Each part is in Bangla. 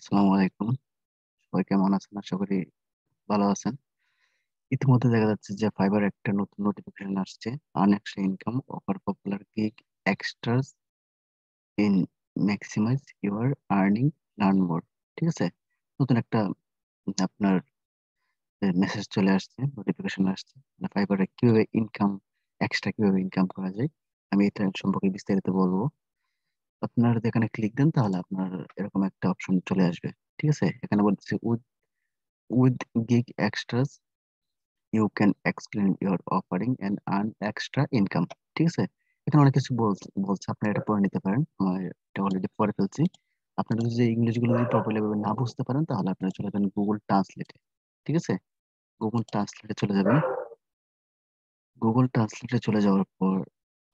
আসসালামু আলাইকুম। সবাই কেমন আছেন? আশা করি ভালো আছেন। ইতিমধ্যে দেখা যাচ্ছে যে ফাইবার একটা নতুন নোটিফিকেশন আসছে, earn extra income offer popular gig extras in maximize your earning learn more. ঠিক আছে, নতুন একটা আপনার মেসেজ চলে আসছে, নোটিফিকেশন আসছে, মানে ফাইবারে কিভাবে ইনকাম এক্সট্রা কিভাবে ইনকাম করা যায়। আমি এটা সম্পর্কে বিস্তারিত বলবো। আপনার যেখানে ক্লিক দেন তাহলে আপনার এরকম একটা অপশন চলে আসবে। ঠিক আছে, এখানে বলতেছে with with gig extras you can explain your offering and earn extra income. ঠিক আছে, এখানে অনেক কিছু বলছে বলছে আপনারা এটা পড়ে নিতে পারেন। আমার এটা অলরেডি পড়ে ফেলছি। আপনারা যদি ইংলিশ গুলো যদি প্রপারলি ভাবে না বুঝতে পারেন তাহলে আপনারা চলে যাবেন গুগল ট্রান্সলেটে। ঠিক আছে, গুগল ট্রান্সলেটে চলে যাবেন। গুগল ট্রান্সলেটে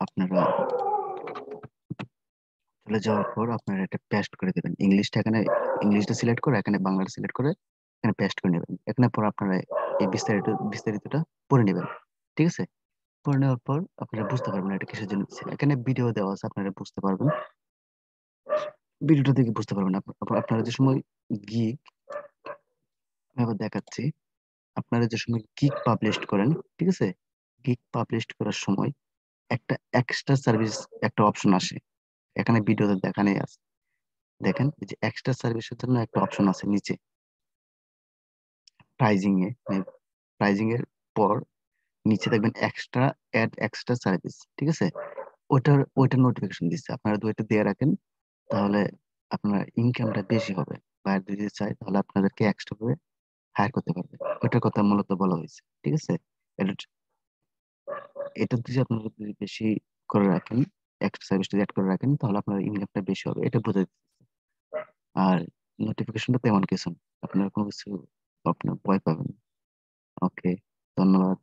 আপনারা আপনারা এটা পেস্ট করে দেবেন। ইংলিশটা এখানে, ইংলিশটা সিলেক্ট করে এখানে বাংলাটা সিলেক্ট করে এখানে পেস্ট করে নেবেন। এখানে পর আপনারা এই বিস্তারিতটা পড়ে নেবেন। ঠিক আছে, পড়ে নেওয়ার পর আপনারা বুঝতে পারবেন এটা কিসের জন্য দিচ্ছে। এখানে ভিডিও দেওয়া আছে, আপনারা বুঝতে পারবেন, ভিডিওটা দেখে বুঝতে পারবেন। আপনারা যে সময় গিগ, আমি আবার দেখাচ্ছি, আপনারা যে সময় গিগ পাবলিশ করেন, ঠিক আছে, গিগ পাবলিশ করার সময় একটা এক্সট্রা সার্ভিস একটা অপশন আসে। এখানে ভিডিওতে দেখানোই আছে। দেখেন এই যে এক্সট্রা সার্ভিসের জন্য একটা অপশন আছে নিচে প্রাইজিং এ, প্রাইজিং এর পর নিচে দেখবেন এক্সট্রা, অ্যাড এক্সট্রা সার্ভিস। ঠিক আছে, ওইটার নোটিফিকেশন দিচ্ছে। আপনারা দুইটা দিয়ে রাখেন, তাহলে আপনার ইনকামটা বেশি হবে। বাইরে যদি চাই তাহলে আপনাদেরকে এক্সট্রা করে হায়ার করতে পারবে। ওইটার কথা মূলত বলা হয়েছে। ঠিক আছে, এটা এটা যদি আপনারা যদি বেশি করে রাখেন, এক্সট্রা সার্ভিস যদি অ্যাড করে রাখেন তাহলে আপনার ইনকামটা বেশি হবে, এটা বোঝা যাচ্ছে। আর নোটিফিকেশনটা তেমন কিছু না, আপনার কোনো কিছু আপনার ভয় পাবেন। ওকে, ধন্যবাদ।